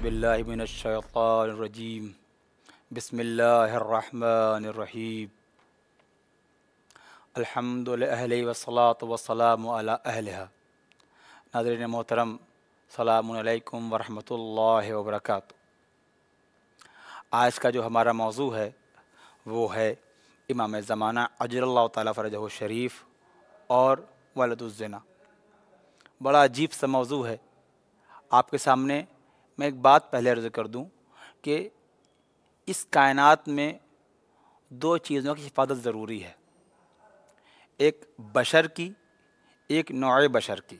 बिल्लाहि मिनश्शैतानिर्रजीम बिस्मिल्लाहिर्रहमानिर्रहीम अल्हम्दुलिल्लाहि वस्सलातु वस्सलामु अला अहलिहा। नाज़रीन मोहतरम, सलामुन अलैकुम वरहमतुल्लाहि वबरकातुहू। आज का जो हमारा मौजू है वो है इमाम ज़माना अजरल्लाहु ताला फ़रजहु शरीफ और वलदुज़्ज़िना। बड़ा अजीब सा मौजू है। आपके सामने मैं एक बात पहले अर्ज़ कर दूं कि इस कायनात में दो चीज़ों की हिफाजत ज़रूरी है, एक बशर की, एक नौए बशर की।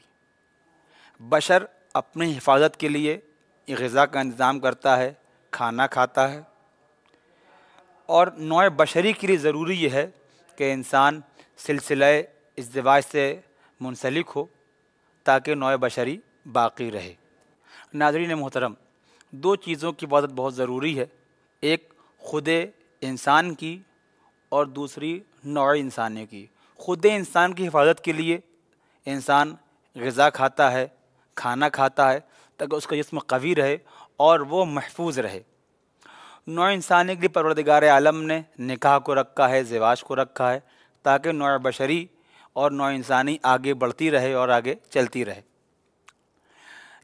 बशर अपनी हिफाजत के लिए ग़िज़ा का इंतज़ाम करता है, खाना खाता है, और नौए बशरी के लिए ज़रूरी ये है कि इंसान सिलसिला इज़्दिवाज से मुंसलिक हो ताकि नौए बशरी बाक़ी रहे। नाज़रीन मोहतरम, दो चीज़ों की हिफाजत बहुत ज़रूरी है, एक ख़ुद इंसान की और दूसरी नौए इंसानी की। ख़ुद इंसान की हिफाजत के लिए इंसान ग़िज़ा खाता है, खाना खाता है ताकि उसका जिस्म क़वी रहे और वो महफूज रहे। नौए इंसानी के लिए परवरदिगार आलम ने निकाह को रखा है, ज़िवाज को रखा है ताकि नौए बशरी और नौए इंसानी आगे बढ़ती रहे और आगे चलती रहे।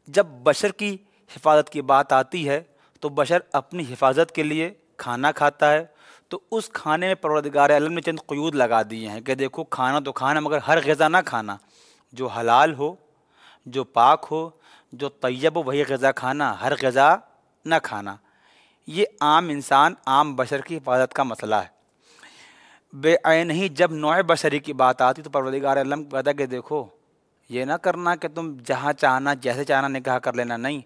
जब बशर की हिफाजत की बात आती है तो बशर अपनी हिफाजत के लिए खाना खाता है, तो उस खाने में परवरदिगार आलम ने चंद क़यूद लगा दिए हैं कि देखो खाना तो खाना मगर हर ग़िज़ा ना खाना, जो हलाल हो, जो पाक हो, जो तैयब हो वही ग़िज़ा खाना, हर ग़िज़ा ना खाना। ये आम इंसान, आम बशर की हिफाजत का मसला है। बेअन ही जब नौए बशरी की बात आती तो परवरदिगार आलम कहता कि देखो ये ना करना कि तुम जहाँ चाहना जैसे चाहना निकाह कर लेना, नहीं,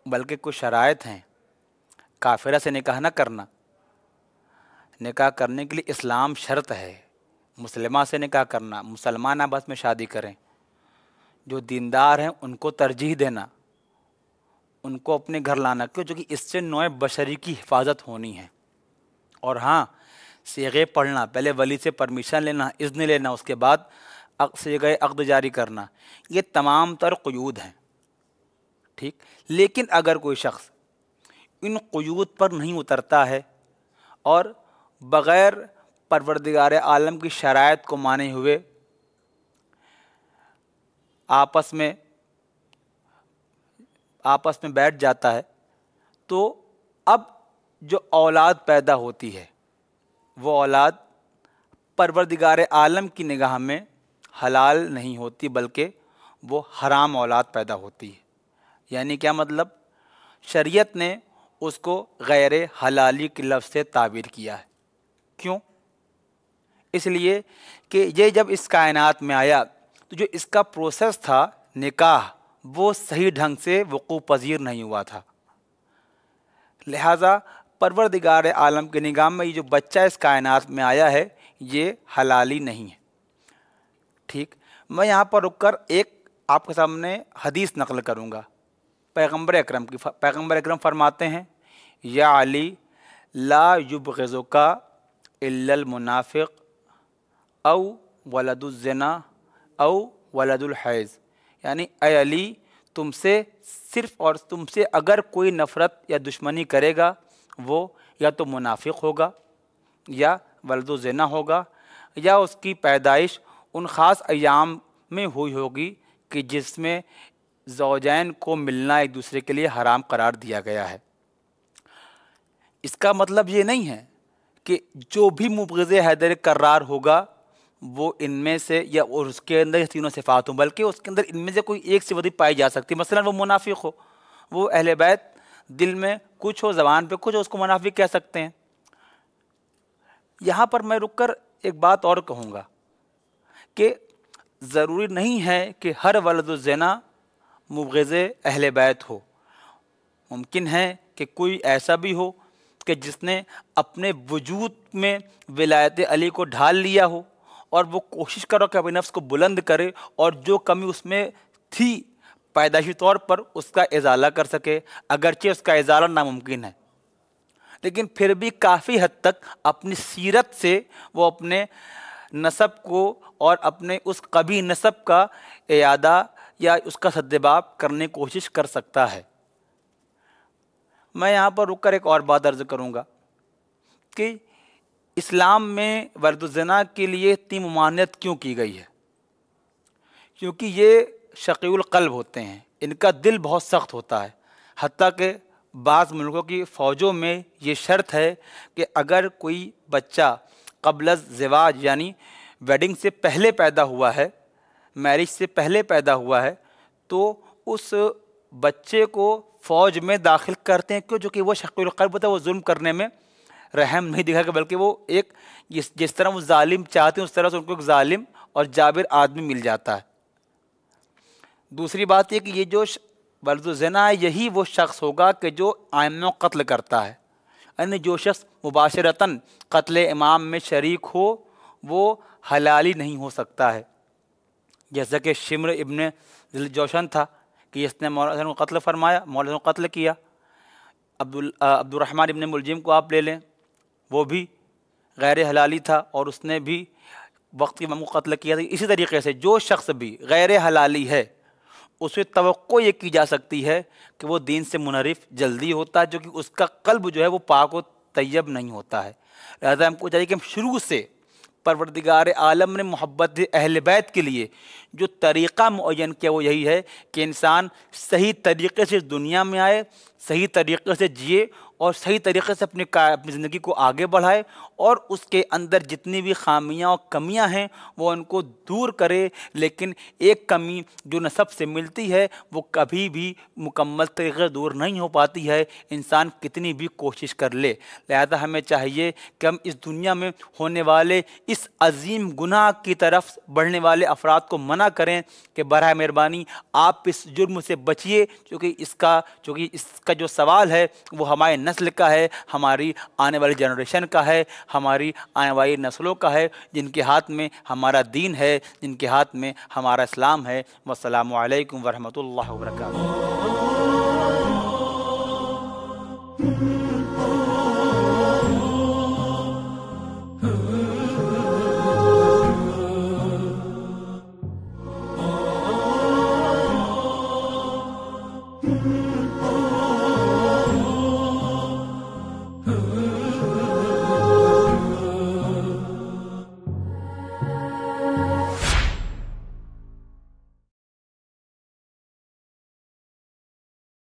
बल्कि कुछ शराइत हैं। काफिरा से निकाह ना करना, निकाह करने के लिए इस्लाम शर्त है। मुसलमान से निकाह करना, मुसलमान आपस में शादी करें, जो दीनदार हैं उनको तरजीह देना, उनको अपने घर लाना, क्यों? क्योंकि इससे नौए बशरी की हिफाजत होनी है। और हाँ, सीगे पढ़ना, पहले वली से परमिशन लेना, इज़्न लेना, उसके बाद सीगे अक़्द जारी करना, ये तमाम तर क़यूद हैं, ठीक। लेकिन अगर कोई शख्स इन क़यूद पर नहीं उतरता है और बग़ैर परवरदिगार आलम की शराइत को माने हुए आपस में बैठ जाता है, तो अब जो औलाद पैदा होती है वो औलाद परवरदिगार आलम की निगाह में हलाल नहीं होती, बल्कि वो हराम औलाद पैदा होती है। यानी क्या मतलब? शरीयत ने उसको गैर हलाली के लफ्ज़ से ताबीर किया है। क्यों? इसलिए कि ये जब इस कायनात में आया तो जो इसका प्रोसेस था निकाह, वो सही ढंग से वक़ूअ पज़ीर नहीं हुआ था। लिहाजा परवरदिगार आलम के निगाह में ये जो बच्चा इस कायनात में आया है ये हलाली नहीं है, ठीक। मैं यहाँ पर रुककर एक आपके सामने हदीस नक़ल करूँगा। पैगम्बर अकरम फरमाते हैं, या अली ला युबग़िज़ुका इल्लल मुनाफ़िक़ औ वलदुज़्ज़िना औ वलदुल हैज़। यानी ऐ अली, तुमसे सिर्फ़ और तुमसे अगर कोई नफ़रत या दुश्मनी करेगा वो या तो मुनाफ़िक़ होगा, या वलदुज़्ज़िना होगा, या उसकी पैदाइश उन ख़ास अय्याम में हुई होगी कि जिसमें ज़ौजैन को मिलना एक दूसरे के लिए हराम करार दिया गया है। इसका मतलब ये नहीं है कि जो भी मुबग़िज़ हैदर करार होगा वो इनमें से या और उसके अंदर तीनों सिफ़ात हों, बल्कि उसके अंदर इनमें से कोई एक सिफ़त पाई जा सकती है। मसलन वो मुनाफ़िक़ हो, वो अहले बैत, दिल में कुछ हो, ज़बान पे कुछ हो, उसको मुनाफ़िक़ कह सकते हैं। यहाँ पर मैं रुककर एक बात और कहूँगा कि ज़रूरी नहीं है कि हर वलदुज़्ज़िना मुबग़िज़ अहले बैत हो। मुमकिन है कि कोई ऐसा भी हो कि जिसने अपने वजूद में विलायत अली को ढाल लिया हो और वो कोशिश करो कि अपने नफ्स को बुलंद करे और जो कमी उसमें थी पैदाइशी तौर पर उसका इज़ाला कर सके, अगरचे उसका इज़ाला नामुमकिन है, लेकिन फिर भी काफ़ी हद तक अपनी सीरत से वो अपने नसब को और अपने उस कभी नसब का इयादा या उसका सद्देबाब करने की कोशिश कर सकता है। میں یہاں پر رک کر ایک اور بات عرض کروں گا کہ اسلام میں ولد الزنا کے لیے اتنی ممانعت کیوں کی گئی ہے؟ کیونکہ یہ شقی القلب ہوتے ہیں، ان کا دل بہت سخت ہوتا ہے، حتیٰ کہ بعض ملکوں کی فوجوں میں یہ شرط ہے کہ اگر کوئی بچہ قبل الزواج یعنی ویڈنگ سے پہلے پیدا ہوا ہے، میرج سے پہلے پیدا ہوا ہے، تو اس بچے کو فوج میں داخل کرتے ہیں، کیوں؟ جو کہ وہ شقی القلب ہوتا ہے، وہ ظلم کرنے میں رحم نہیں دکھا کہ بلکہ وہ ایک جس طرح وہ ظالم چاہتے ہیں اس طرح سے ان کو ایک ظالم اور جابر آدمی مل جاتا ہے۔ دوسری بات یہ کہ یہ جو ولد الزنا ہے یہی وہ شخص ہوگا کہ جو آئمہ قتل کرتا ہے، یعنی جو شخص مباشرتاً قتل امام میں شریک ہو وہ حلالی نہیں ہو سکتا ہے، جیسا کہ شمر ابن ذی الجوشن تھا کہ اس نے مولانا حسن کو قتل فرمایا، مولانا حسن کو قتل کیا۔ عبد الرحمن ابن ملجم کو آپ لے لیں، وہ بھی غیر حلالی تھا اور اس نے بھی وقت کے امام کو قتل کیا تھا۔ اسی طریقے سے جو شخص بھی غیر حلالی ہے اسے توقع یہ کی جا سکتی ہے کہ وہ دین سے منحرف جلدی ہوتا ہے، جو کہ اس کا قلب جو ہے وہ پاک و طیب نہیں ہوتا ہے۔ لہذا ہم کو چاہیے کہ ہم شروع سے پروردگار عالم نے محبت اہل بیت کے لیے جو طریقہ معین کیا وہ یہی ہے کہ انسان صحیح طریقے سے دنیا میں آئے، صحیح طریقے سے جیے اور صحیح طریقے سے اپنی زندگی کو آگے بڑھائے، اور اس کے اندر جتنی بھی خامیاں اور کمیاں ہیں وہ ان کو دور کرے۔ لیکن ایک کمی جو نسب سے ملتی ہے وہ کبھی بھی مکمل طریقے سے دور نہیں ہو پاتی ہے، انسان کتنی بھی کوشش کر لے۔ لہذا ہمیں چاہیے کہ ہم اس دنیا میں ہونے والے اس عظیم گناہ کی طرف بڑھنے والے افراد کو منع کریں کہ براہ مہربانی آپ اس جرم سے بچیے، کیونکہ اس کا جو سوال ہے وہ ہمارے نسل کا ہے، ہماری آنے والی جنریشن کا ہے، ہماری آنے والی نسلوں کا ہے، جن کے ہاتھ میں ہمارا دین ہے، جن کے ہاتھ میں ہمارا اسلام ہے۔ والسلام علیکم ورحمۃ اللہ وبرکاتہ۔